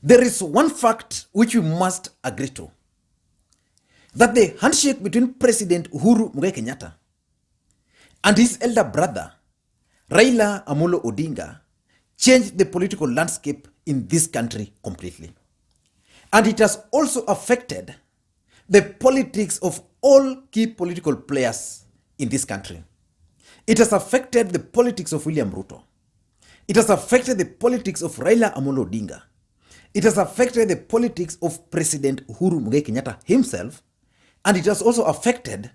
there is one fact which we must agree to, that the handshake between President Uhuru Kenyatta and his elder brother, Raila Odinga, changed the political landscape in this country completely. And it has also affected the politics of all key political players in this country. It has affected the politics of William Ruto. It has affected the politics of Raila Odinga. It has affected the politics of President Uhuru Kenyatta himself, and it has also affected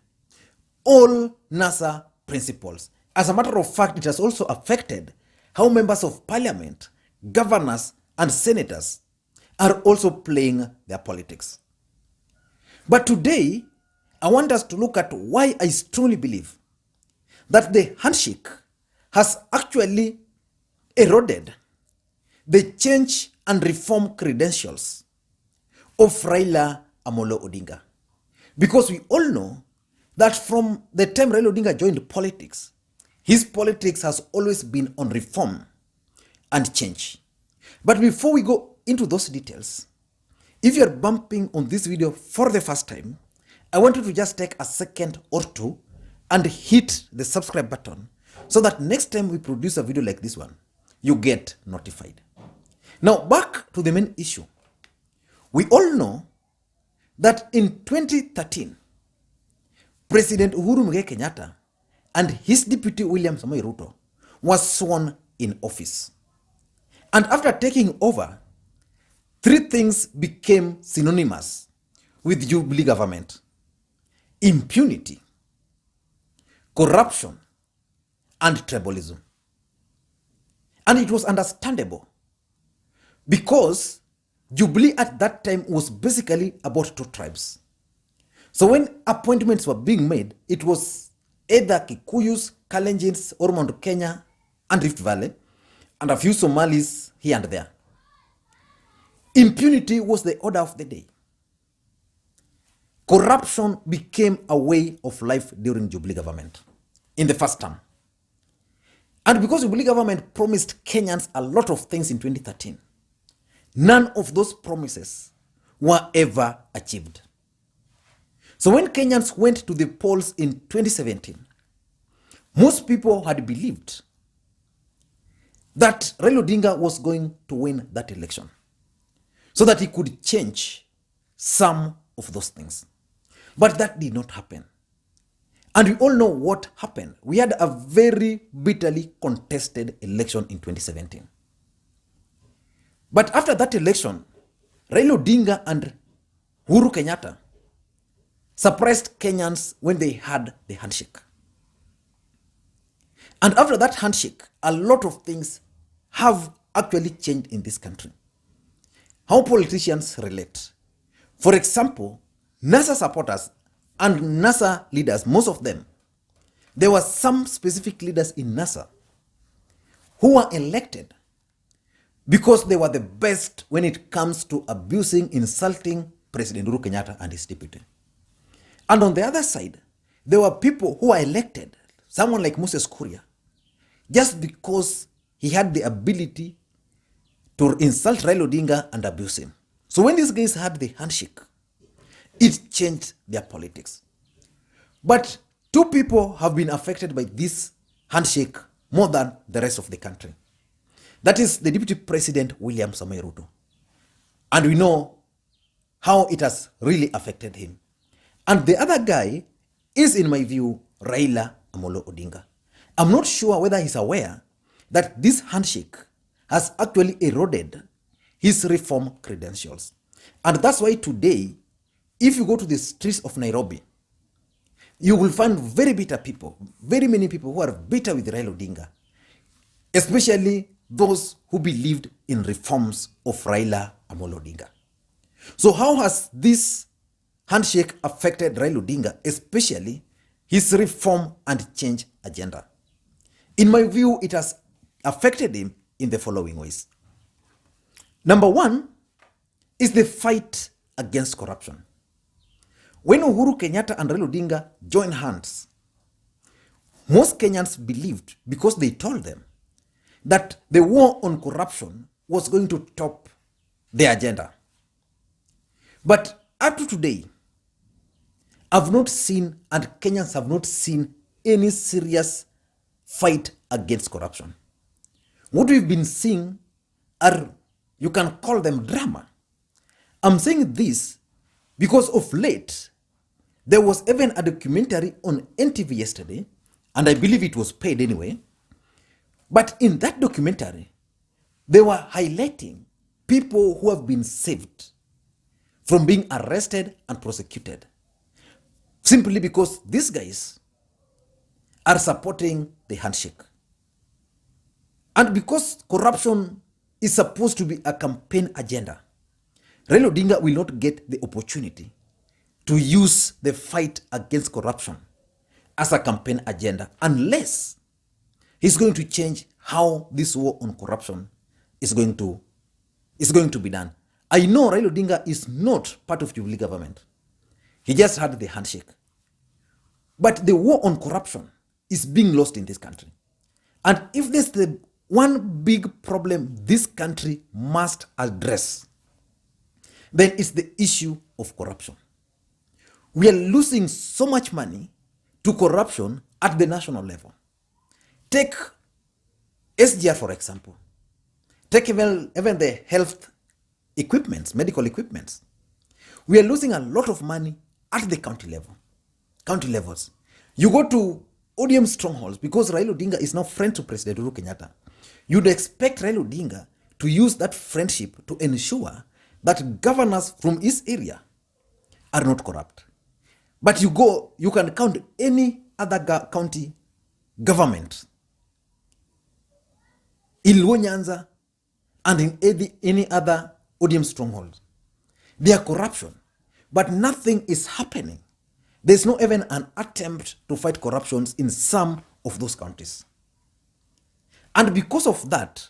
all NASA principles. As a matter of fact, it has also affected how members of parliament, governors, and senators are also playing their politics. But today, I want us to look at why I strongly believe that the handshake has actually eroded the change and reform credentials of Raila Odinga. Because we all know that from the time Raila Odinga joined politics, his politics has always been on reform and change. But before we go into those details, if you're bumping on this video for the first time, I want you to just take a second or two and hit the subscribe button so that next time we produce a video like this one, you get notified. Now, back to the main issue. We all know that in 2013, President Uhuru Kenyatta and his deputy William Samoei Ruto was sworn in office. And after taking over, three things became synonymous with Jubilee government: impunity, corruption, and tribalism. And it was understandable because Jubilee at that time was basically about two tribes. So when appointments were being made, it was either Kikuyus, Kalenjins, or Mount Kenya and Rift Valley, and a few Somalis here and there. Impunity was the order of the day. Corruption became a way of life during Jubilee government in the first term. And because Jubilee government promised Kenyans a lot of things in 2013, none of those promises were ever achieved. So when Kenyans went to the polls in 2017, most people had believed that Raila Odinga was going to win that election so that he could change some of those things. But that did not happen. And we all know what happened. We had a very bitterly contested election in 2017. But after that election, Raila Odinga and Uhuru Kenyatta surprised Kenyans when they had the handshake. And after that handshake, a lot of things have actually changed in this country. How politicians relate. For example, NASA supporters and NASA leaders, most of them, there were some specific leaders in NASA who were elected because they were the best when it comes to abusing, insulting President Uhuru Kenyatta and his deputy. And on the other side, there were people who were elected, someone like Moses Kuria, just because he had the ability to insult Raila Odinga and abuse him. So when these guys had the handshake, it changed their politics. But two people have been affected by this handshake more than the rest of the country. That is the Deputy President William Samoei Ruto. And we know how it has really affected him. And the other guy is, in my view, Raila Odinga. I'm not sure whether he's aware that this handshake has actually eroded his reform credentials. And that's why today, if you go to the streets of Nairobi, you will find very bitter people, very many people who are bitter with Raila Odinga, especially those who believed in reforms of Raila Odinga. So how has this handshake affected Raila Odinga, especially his reform and change agenda? In my view, it has affected him in the following ways. Number one is the fight against corruption. When Uhuru Kenyatta and Raila Odinga joined hands, most Kenyans believed, because they told them, that the war on corruption was going to top their agenda. But up to today, I've not seen, and Kenyans have not seen, any serious fight against corruption. What we've been seeing are, you can call them drama. I'm saying this because of late, there was even a documentary on NTV yesterday, and I believe it was paid anyway. But in that documentary, they were highlighting people who have been saved from being arrested and prosecuted simply because these guys are supporting the handshake. And because corruption is supposed to be a campaign agenda, Raila Odinga will not get the opportunity to use the fight against corruption as a campaign agenda unless he's going to change how this war on corruption is going to be done. I know Raila Odinga is not part of Jubilee government. He just had the handshake. But the war on corruption is being lost in this country. And if there's the one big problem this country must address, then it's the issue of corruption. We are losing so much money to corruption at the national level. Take SGR, for example. Take even the health equipments, medical equipments. We are losing a lot of money at the county levels. You go to ODM strongholds, because Raila Odinga is now friend to President Uhuru Kenyatta. You'd expect Raila Odinga to use that friendship to ensure that governors from his area are not corrupt. But you can count any other county government in Luo Nyanza and in any other ODM stronghold. There are corruption, but nothing is happening. There's not even an attempt to fight corruptions in some of those counties. And because of that,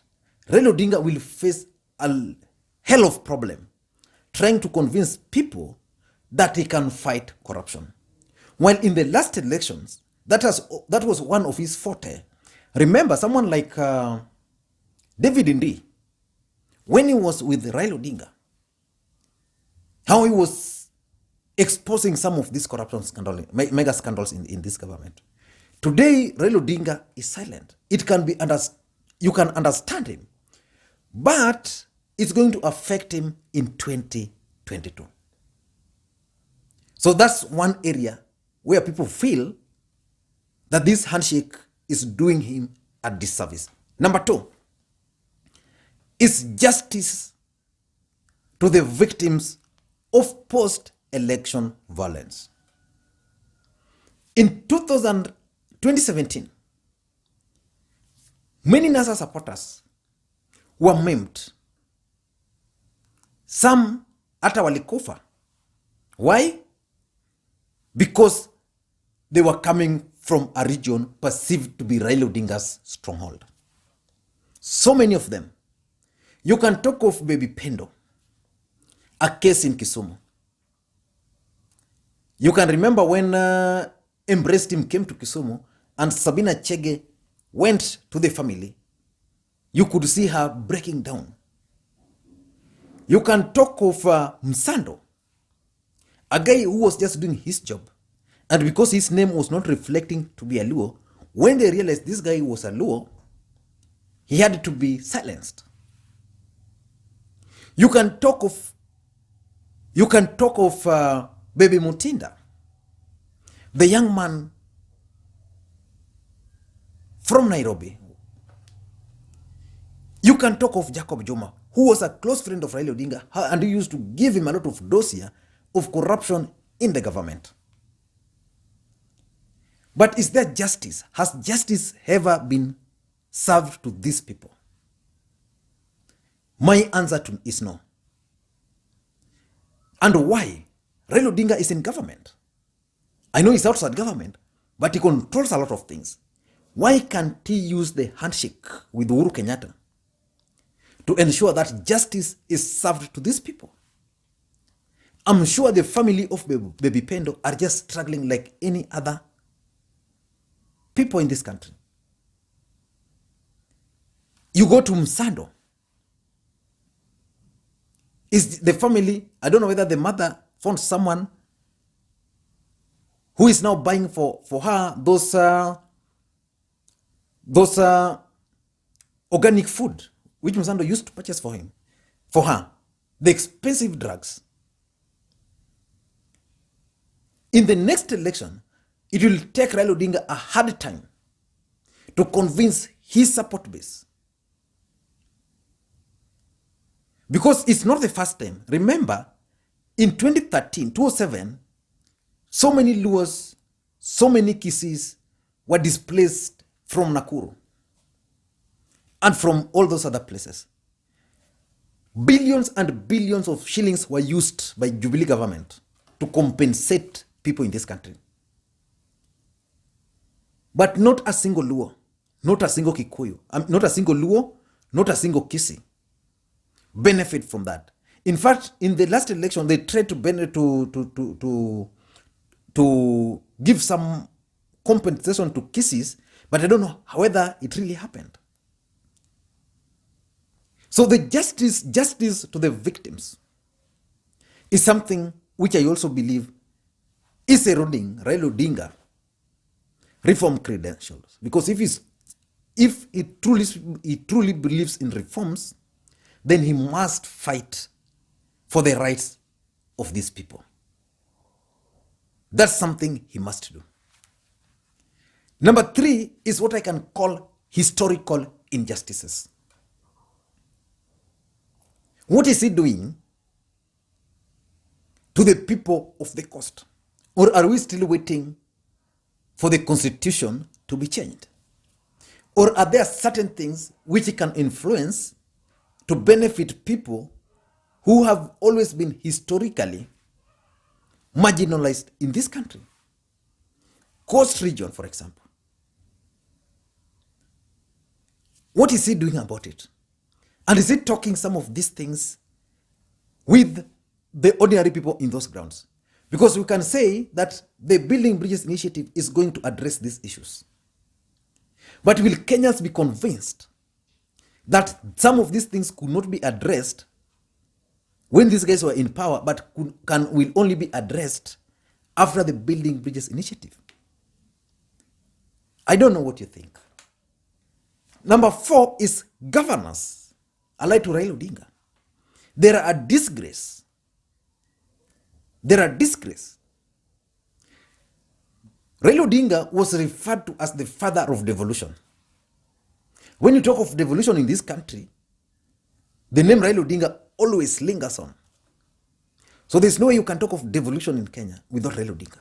Raila Odinga will face a hell of problem trying to convince people that he can fight corruption. While in the last elections, that was one of his forte. Remember, someone like David Indi, when he was with Raila Odinga, how he was exposing some of these corruption scandals, mega scandals in this government. Today, Raila Odinga is silent. It can be you can understand him, but it's going to affect him in 2022. So that's one area where people feel that this handshake is doing him a disservice. Number two is justice to the victims of post-election violence. In 2017, many NASA supporters were maimed. Some hata walikufa. Why? Because they were coming from a region perceived to be Raila Odinga's stronghold. So many of them. You can talk of Baby Pendo, a case in Kisumu. You can remember when Embrace Team came to Kisumu and Sabina Chege went to the family. You could see her breaking down. You can talk of Msando, a guy who was just doing his job. And because his name was not reflecting to be a Luo, when they realized this guy was a Luo, he had to be silenced. You can talk of Baby Mutinda, the young man from Nairobi. You can talk of Jacob Juma, who was a close friend of Raila Odinga, and he used to give him a lot of dossier of corruption in the government. But is there justice? Has justice ever been served to these people? My answer is no. And why? Raila Odinga is in government. I know he's outside government, but he controls a lot of things. Why can't he use the handshake with Uhuru Kenyatta to ensure that justice is served to these people? I'm sure the family of Baby Pendo are just struggling like any other people in this country. You go to Msando. Is the family, I don't know whether the mother found someone who is now buying for her those organic food, which Musando used to purchase for her, the expensive drugs. In the next election, it will take Raila Odinga a hard time to convince his support base. Because it's not the first time. Remember, in 2013, 2007, so many Luos, so many Kisis were displaced from Nakuru and from all those other places. Billions and billions of shillings were used by Jubilee government to compensate people in this country. But not a single Luo, not a single Kikuyu, not a single Luo, not a single Kisi benefit from that. In fact, in the last election, they tried to give some compensation to Kisis, but I don't know whether it really happened. So the justice to the victims is something which I also believe is eroding Raila Odinga reform credentials. Because if he truly believes in reforms, then he must fight for the rights of these people. That's something he must do. Number 3 is what I can call historical injustices. What is he doing to the people of the coast? Or are we still waiting for the constitution to be changed? Or are there certain things which he can influence to benefit people who have always been historically marginalized in this country? Coast region, for example. What is he doing about it? And is he talking some of these things with the ordinary people in those grounds? Because we can say that the Building Bridges initiative is going to address these issues. But will Kenyans be convinced that some of these things could not be addressed when these guys were in power, but will only be addressed after the Building Bridges initiative? I don't know what you think. Number 4 is governance allied to Raila Odinga. There are disgrace. Raila Odinga was referred to as the father of devolution. When you talk of devolution in this country, the name Raila Odinga always lingers on. So there's no way you can talk of devolution in Kenya without Raila Odinga.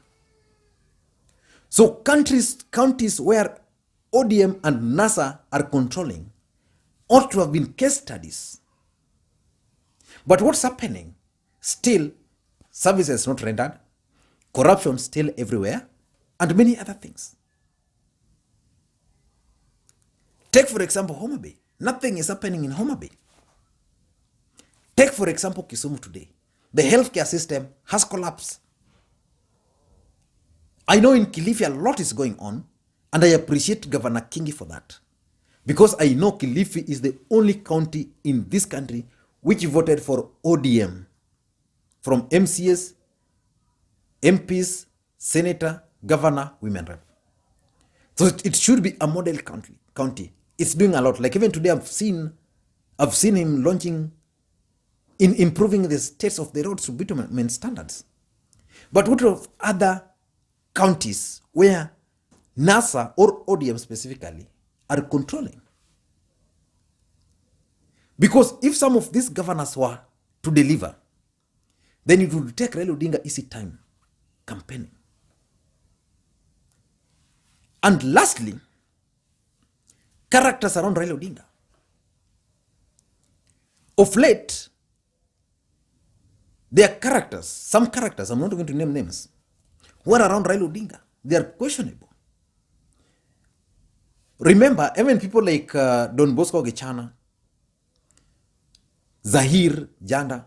So counties where ODM and NASA are controlling ought to have been case studies. But what's happening? Still, services not rendered, corruption still everywhere, and many other things. Take, for example, Homa Bay. Nothing is happening in Homa Bay. Take, for example, Kisumu today. The healthcare system has collapsed. I know in Kilifi a lot is going on, and I appreciate Governor Kingi for that. Because I know Kilifi is the only county in this country which voted for ODM. From MCS, MPs, Senator, Governor, Women Rep. So it should be a model county. It's doing a lot. Like even today I've seen him launching in improving the states of the roads to bitumen standards. But what of other counties where NASA or ODM specifically are controlling? Because if some of these governors were to deliver, then it would take Raila Odinga easy time campaigning. And lastly, characters around Raila Odinga. Of late, there are characters, some characters, I'm not going to name names, who are around Raila Odinga. They are questionable. Remember, even people like Don Bosco Gechana, Zahir Janda,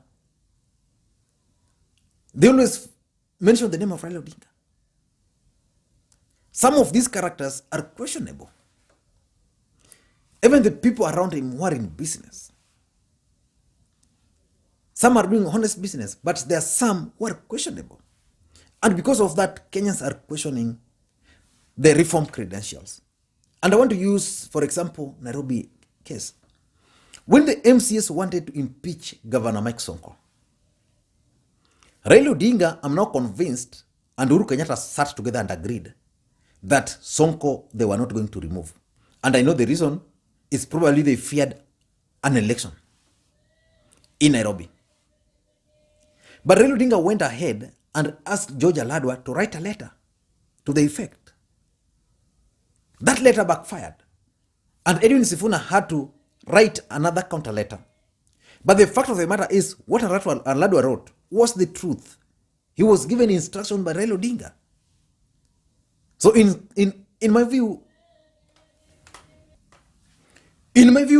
they always mention the name of Raila Odinga. Some of these characters are questionable. Even the people around him who are in business. Some are doing honest business, but there are some who are questionable. And because of that, Kenyans are questioning the reform credentials. And I want to use, for example, Nairobi case. When the MCS wanted to impeach Governor Mike Sonko, Raila Odinga, I'm now convinced, and Uhuru Kenyatta sat together and agreed that Sonko they were not going to remove. And I know the reason is probably they feared an election in Nairobi. But Raila Odinga went ahead and asked George Aladwa to write a letter to the effect. That letter backfired. And Edwin Sifuna had to write another counter letter. But the fact of the matter is, what Aladwa wrote was the truth. He was given instruction by Raila Odinga. So in my view,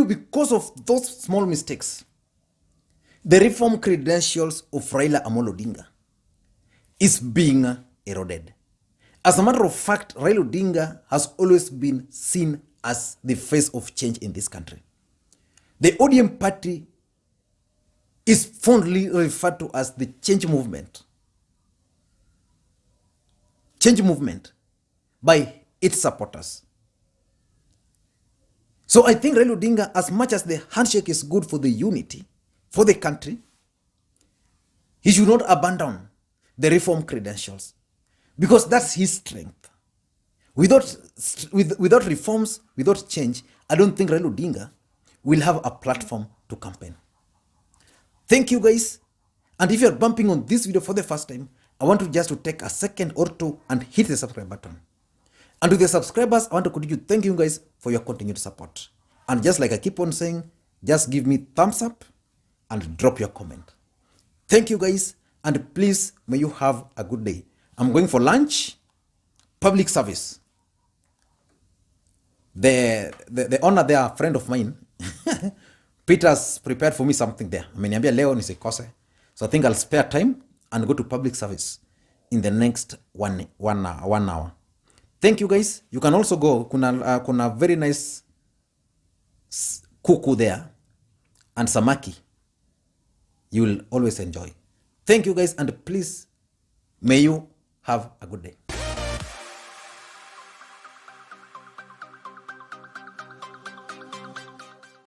because of those small mistakes, the reform credentials of Raila Amolo Odinga is being eroded. As a matter of fact, Raila Odinga has always been seen as the face of change in this country. The ODM party is fondly referred to as the change movement. Change movement by its supporters. So I think Raila Odinga, as much as the handshake is good for the unity, for the country, he should not abandon the reform credentials, because that's his strength. Without reforms, without change, I don't think Raila Odinga will have a platform to campaign. Thank you guys. And if you're bumping on this video for the first time, I want you just to take a second or two and hit the subscribe button. And to the subscribers, I want to continue thank you guys for your continued support. And just like I keep on saying, just give me thumbs up and drop your comment. Thank you guys, and please may you have a good day. I'm going for lunch, public service. The owner there, a friend of mine, Peter's prepared for me something there. Ameniambia leo nisikose. So I think I'll spare time and go to public service in the next one hour. Thank you guys. You can also go. Kuna very nice kuku there and samaki. You will always enjoy. Thank you guys, and please may you have a good day.